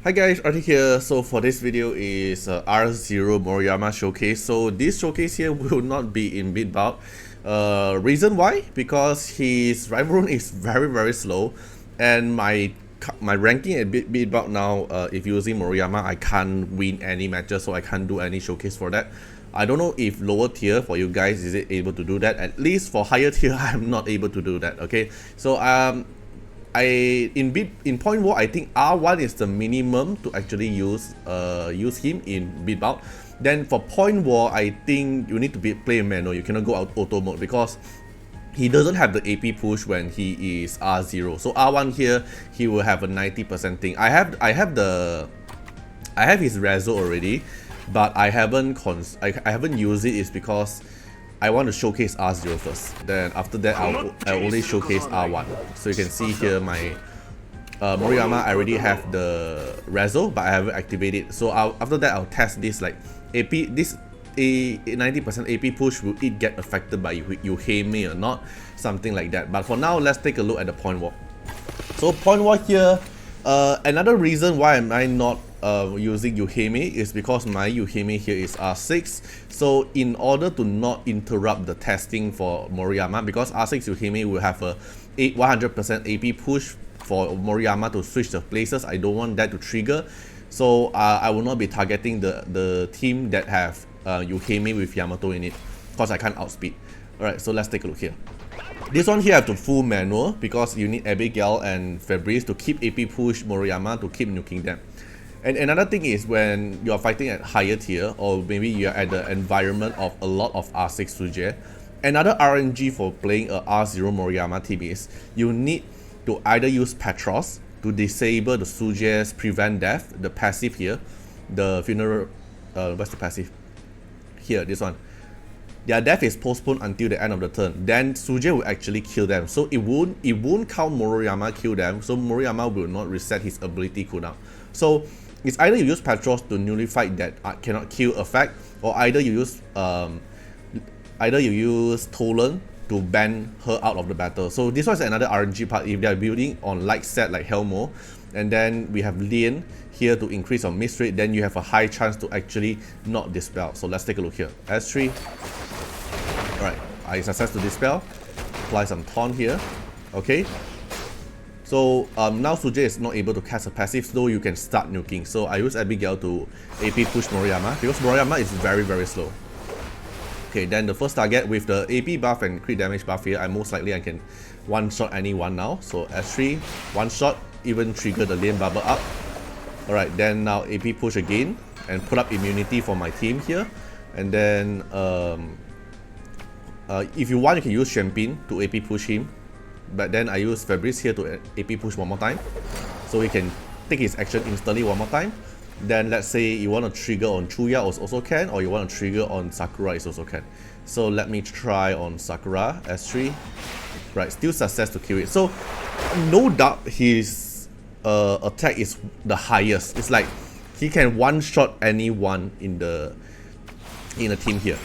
Hi guys, Artiar here. So for this video is R0 Moroyama showcase. So this showcase here will not be in bid bout. Reason why? Because his rival rune is very slow, and my ranking at bid bout now, if using Moroyama, I can't win any matches, so I can't do any showcase for that. I don't know if lower tier for you guys is it able to do that. At least for higher tier, I'm not able to do that. Okay, so in point war, I think R1 is the minimum to actually use him in bid bout. Then for point war, I think you need to play manual. You cannot go out auto mode because he doesn't have the AP push when he is R0. So R1 here, he will have a 90% thing. I have his reso already, but I haven't used it. Is because I want to showcase R0 first. Then after that, I'll only showcase R1. So you can see here my Moroyama. I already have the reso, but I haven't activated. So after that, I'll test this like AP. This a 90% AP push, will it get affected by Yuuhime or not? Something like that. But for now, let's take a look at the point war. So point war here. Another reason why am I not using Yuuhime is because my Yuuhime here is R6. So in order to not interrupt the testing for Moroyama, because R6 Yuuhime will have a 100% AP push for Moroyama to switch the places, I don't want that to trigger. So I will not be targeting the team that have Yuuhime with Yamato in it, because I can't outspeed. Alright, so let's take a look here. This one here I have to full manual because you need Abigail and Fabrice to keep AP push Moroyama to keep nuking them. And another thing is when you are fighting at higher tier, or maybe you are at the environment of a lot of R6 Sujue, another RNG for playing a R0 Moroyama team is you need to either use Petros to disable the Sujue's prevent death, the passive here, the funeral, what's the passive? Here, this one. Their death is postponed until the end of the turn. Then Sujue will actually kill them. So it won't count Moroyama kill them. So Moroyama will not reset his ability cooldown. So it's either you use Petros to nullify that cannot kill effect, or either you use Tolan to ban her out of the battle. So this was another RNG part if they are building on light set like Helmo, and then we have Lien here to increase your miss rate, then you have a high chance to actually not dispel. So let's take a look here. S3. Alright, I success to dispel. Apply some taunt here. Okay. So now Sujue is not able to cast a passive, so you can start nuking. So I use Abigail to AP push Moroyama because Moroyama is very slow. Okay, then the first target with the AP buff and crit damage buff here, I can one shot anyone now. So S3, one shot, even trigger the lane bubble up. Alright, then now AP push again and put up immunity for my team here. And then if you want, you can use Champagne to AP push him. But then I use Fabrice here to AP push one more time, so he can take his action instantly one more time. Then let's say you want to trigger on Chuyao also can, or you want to trigger on Sakura is also can. So let me try on Sakura, S3. Right, still success to kill it. So no doubt his attack is the highest. It's like he can one-shot anyone in the team here.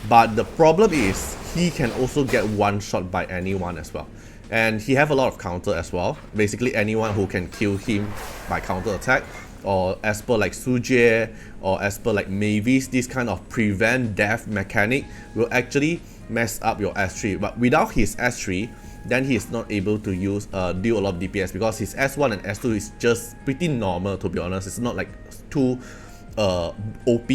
But the problem is he can also get one-shot by anyone as well. And he have a lot of counter as well. Basically anyone who can kill him by counter attack, or ESPER like Sujue, or ESPER like Mavis, this kind of prevent death mechanic will actually mess up your S3. But without his S3, then he is not able to use deal a lot of DPS, because his S1 and S2 is just pretty normal, to be honest. It's not like too OP.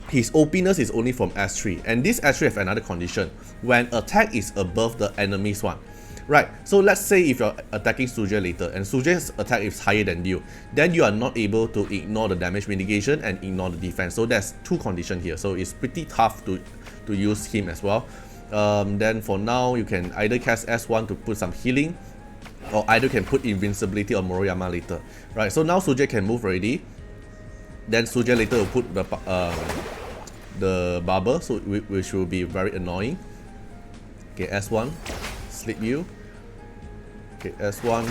His OP-ness is only from S3, and this S3 have another condition: when attack is above the enemy's one. Right, so let's say if you're attacking Sujue later and Sujue's attack is higher than you, then you are not able to ignore the damage mitigation and ignore the defense. So there's two conditions here, so it's pretty tough to use him as well. Then for now, you can either cast S1 to put some healing, or either can put invincibility on Moroyama later. Right, so now Sujue can move already. Then Sujue later will put the barber, so which will be very annoying. Okay, S1, sleep you. Okay, S1.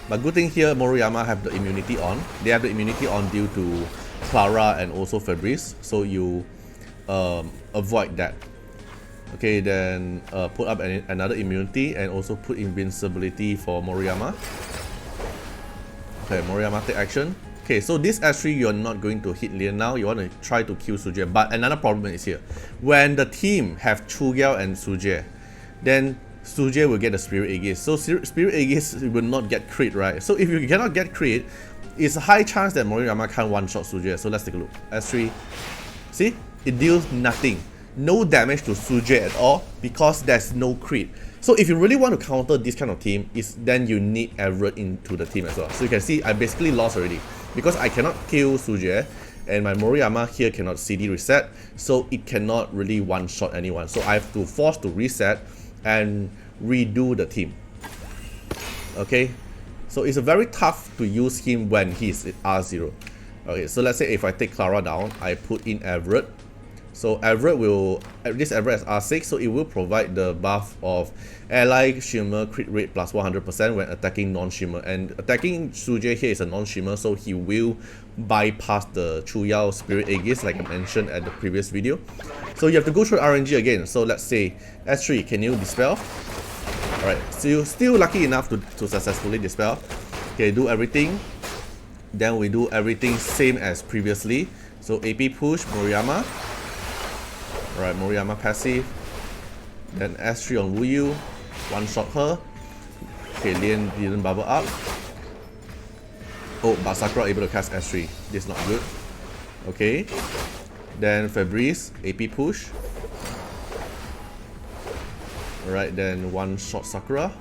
But good thing here, Moroyama have the immunity on. They have the immunity on due to Clara and also Fabrice, so you avoid that. Okay, then put up another immunity and also put invincibility for Moroyama. Okay, Moroyama take action. Okay, so this S3 you're not going to hit Lian now, you want to try to kill Sujue, but another problem is here. When the team have Chuyao and Sujue, then Sujue will get the Spirit Aegis. So Spirit Aegis will not get crit, right? So if you cannot get crit, it's a high chance that Moroyama can't one-shot Sujue. So let's take a look. S3, see? It deals nothing. No damage to Sujue at all because there's no crit. So if you really want to counter this kind of team, then you need Everett into the team as well. So you can see I basically lost already because I cannot kill Sujue and my Moroyama here cannot CD reset, so it cannot really one-shot anyone. So I have to force to reset and redo the team. Okay, so it's very tough to use him when he's at R0. Okay, so let's say if I take Clara down, I put in Everett. So Everett will, this Everett has R6, so it will provide the buff of ally shimmer crit rate plus 100% when attacking non-shimmer. And attacking Sujue here is a non-shimmer, so he will bypass the Chuyao Spirit Aegis like I mentioned at the previous video. So you have to go through RNG again. So let's say S3, can you dispel? Alright, so you're still lucky enough to successfully dispel. Okay, do everything. Then we do everything same as previously. So AP push, Moroyama. Alright, Moroyama passive. Then S3 on Wuyu. One shot her. Okay, Lian didn't bubble up. Oh, but Sakura able to cast S3. This is not good. Okay. Then Fabrice, AP push. Alright, then one shot Sakura.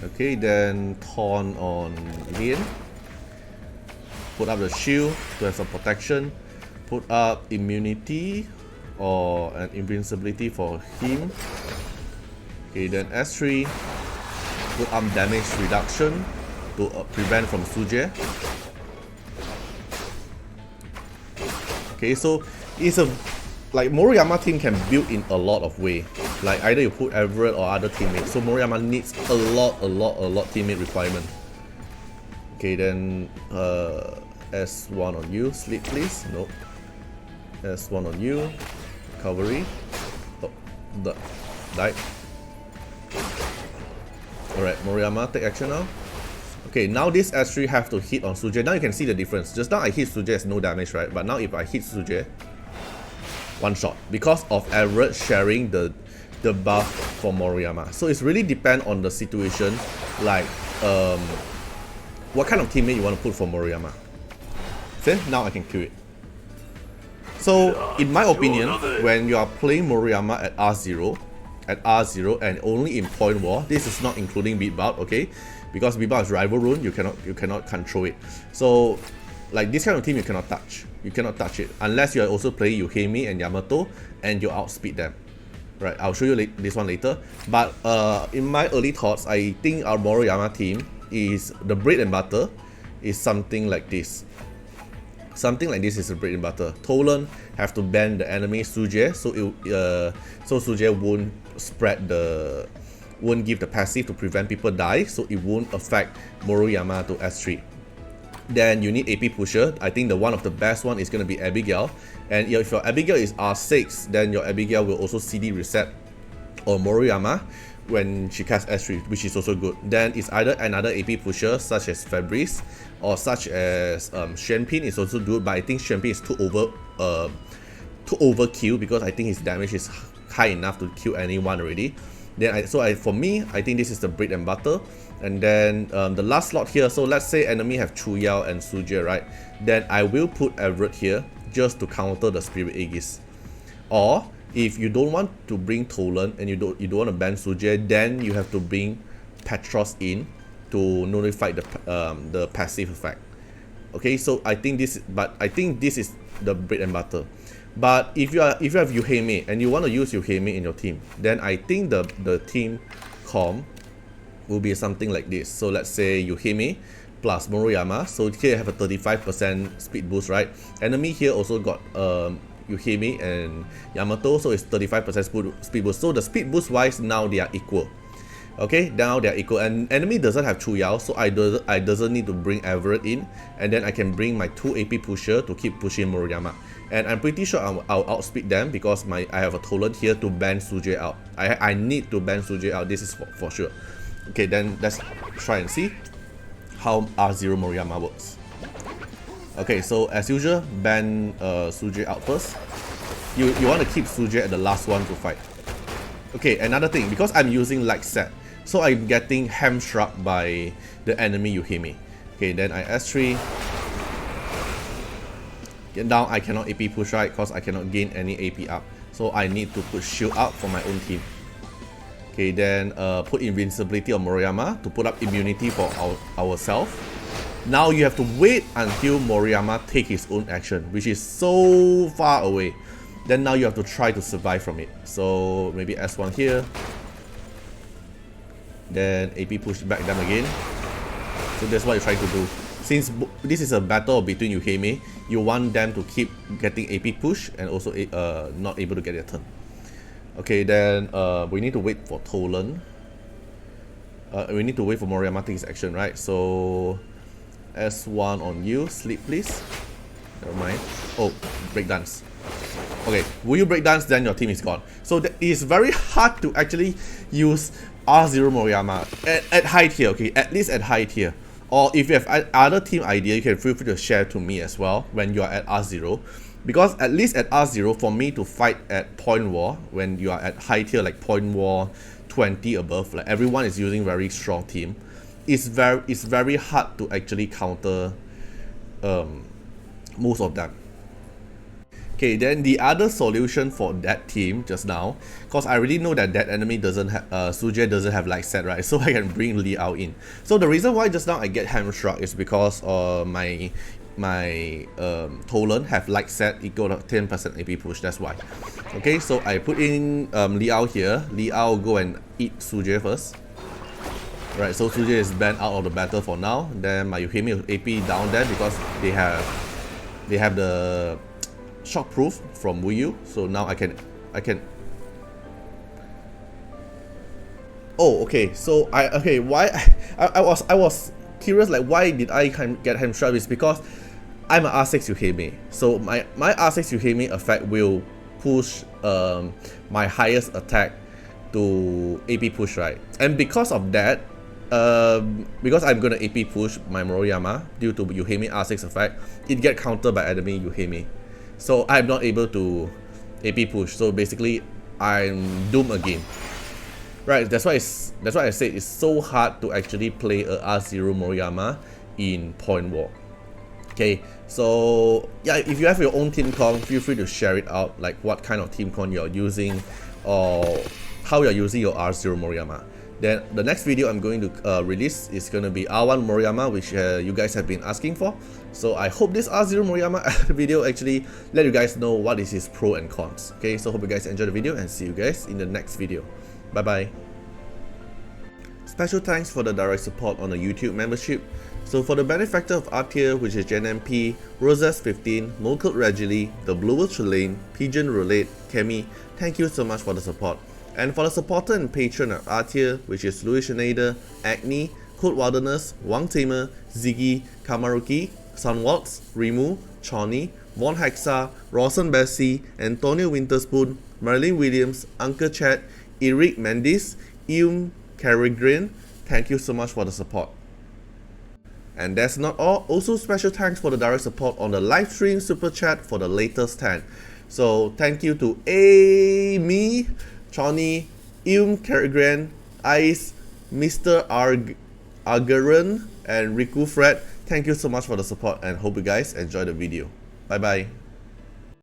Okay, then Taunt on Lian. Put up the shield to have some protection. Put up immunity or an invincibility for him. Okay, then S3. Put up damage reduction to prevent from Sujue. Okay, so it's a like Moroyama team can build in a lot of way. Like either you put Everett or other teammates. So Moroyama needs a lot teammate requirement. Okay, then S1 on you, sleep please. Nope. S1 on you. Recovery. Oh, died. Alright, Moroyama, take action now. Okay, now this S3 have to hit on Sujue. Now you can see the difference. Just now I hit Sujue, it's no damage, right? But now if I hit Sujue, one shot. Because of Everett sharing the buff for Moroyama. So it's really depend on the situation, like what kind of teammate you want to put for Moroyama. See, now I can kill it. So in my opinion, when you are playing Moroyama at R0 and only in point war, this is not including beat bout, okay? Because beat bout is rival rune, you cannot control it. So like this kind of team you cannot touch. You cannot touch it unless you are also playing Yuuhime and Yamato and you outspeed them. Right, I'll show you this one later. But in my early thoughts, I think our Moroyama team is the bread and butter is something like this. Something like this is the bread and butter. Tolan have to ban the enemy Sujue, so Sujue won't give the passive to prevent people die, so it won't affect Moroyama to S3. Then you need AP pusher. I think one of the best one is going to be Abigail. And if your Abigail is R6, then your Abigail will also CD reset on Moroyama when she casts S3, which is also good. Then it's either another AP pusher such as Fabrice or such as Shenpin is also good, but I think Shenpin is too overkill because I think his damage is high enough to kill anyone already. Then for me, I think this is the bread and butter. And then the last slot here, so let's say enemy have Chuyao and Sujue, right? Then I will put Everett here just to counter the Spirit Aegis. Or if you don't want to bring Tolan and you don't want to ban Sujue, then you have to bring Petros in to nullify the passive effect. Okay, so I think this is the bread and butter. But if you have Yuuhime and you want to use Yuuhime in your team, then I think the team comp will be something like this. So let's say Yuuhime plus Moroyama. So here I have a 35% speed boost, right? Enemy here also got Yuuhime and Yamato, so it's 35% speed boost. So the speed boost wise, now they are equal. Okay, now they are equal, and enemy doesn't have Chuyao, so I doesn't need to bring Everett in, and then I can bring my 2 AP pusher to keep pushing Moroyama. And I'm pretty sure I'll outspeed them because I have a Tolan here to ban Sujue out. I need to ban Sujue out, this is for sure. Okay, then let's try and see how R0 Moroyama works. Okay, so as usual, ban Sujue out first. You want to keep Sujue at the last one to fight. Okay, another thing, because I'm using like set, so I'm getting hamstruck by the enemy Yuuhime. Okay, then I S3. Get down, I cannot AP push right because I cannot gain any AP up. So I need to put shield up for my own team. Okay, then put invincibility on Moroyama to put up immunity for ourselves. Now you have to wait until Moroyama take his own action, which is so far away. Then now you have to try to survive from it. So maybe S1 here. Then AP push back them again. So that's what you try to do. Since this is a battle between Yuuhime, you want them to keep getting AP push and also not able to get their turn. Okay, then we need to wait for Tolan. We need to wait for Moroyama to take his action, right? So S1 on you, sleep please. Never mind. Oh, breakdance. Okay, will you breakdance, then your team is gone. So it is very hard to actually use R0 Moroyama at high tier, okay? At least at high tier. Or if you have other team idea, you can feel free to share to me as well when you are at R0. Because at least at R0, for me to fight at point war, when you are at high tier like point war 20 above, like everyone is using very strong team, it's very hard to actually counter most of them. Okay, then the other solution for that team just now, because I already know that enemy doesn't have, Sujue doesn't have like set, right? So I can bring Liao in. So the reason why just now I get hamstruck is because my Tolan have like set equal to 10% AP push, that's why. Okay, so I put in Liao here. Liao go and eat Sujue first. Right, so Sujue is banned out of the battle for now. Then my Yuuhime AP down there because they have the shockproof from Wuyu, so now I can. Oh, okay. So why I was curious, like why did I get hamstrung? Is because I'm an R6 Yuuhime, so my R6 Yuuhime effect will push my highest attack to AP push, right? And because of that, because I'm gonna AP push my Moroyama due to Yuuhime R6 effect, it get countered by enemy Yuuhime. So I'm not able to AP push. So basically, I'm doomed again. Right? That's why I said it's so hard to actually play a R0 Moroyama in point war. Okay. So yeah, if you have your own team con, feel free to share it out. Like what kind of team con you're using, or how you're using your R0 Moroyama. Then the next video I'm going to release is going to be R1 Moroyama, which you guys have been asking for. So I hope this R0 Moroyama video actually let you guys know what is his pro and cons. Okay, so hope you guys enjoy the video and see you guys in the next video. Bye bye. Special thanks for the direct support on the YouTube membership. So for the benefactor of Artiar, which is Gen MP, Roses15, Molcult Regili, The Bluer Trelane, Pigeon Roulette, Kemi, thank you so much for the support. And for the supporter and patron of Artiar, which is Louis Schneider, Agni, Code Wilderness, Wang Tamer, Ziggy, Kamaruki, Sunwaltz, Rimu, Chawny, Von Hexa, Rawson Bessie, Antonio Winterspoon, Marilyn Williams, Uncle Chad, Eric Mendes, Carrigrin, thank you so much for the support. And that's not all, also special thanks for the direct support on the live stream super chat for the latest 10. So thank you to Amy, Chawny, Carrigrin, Ice, Mr. Argaran, and Riku Fred. Thank you so much for the support and hope you guys enjoy the video. Bye bye.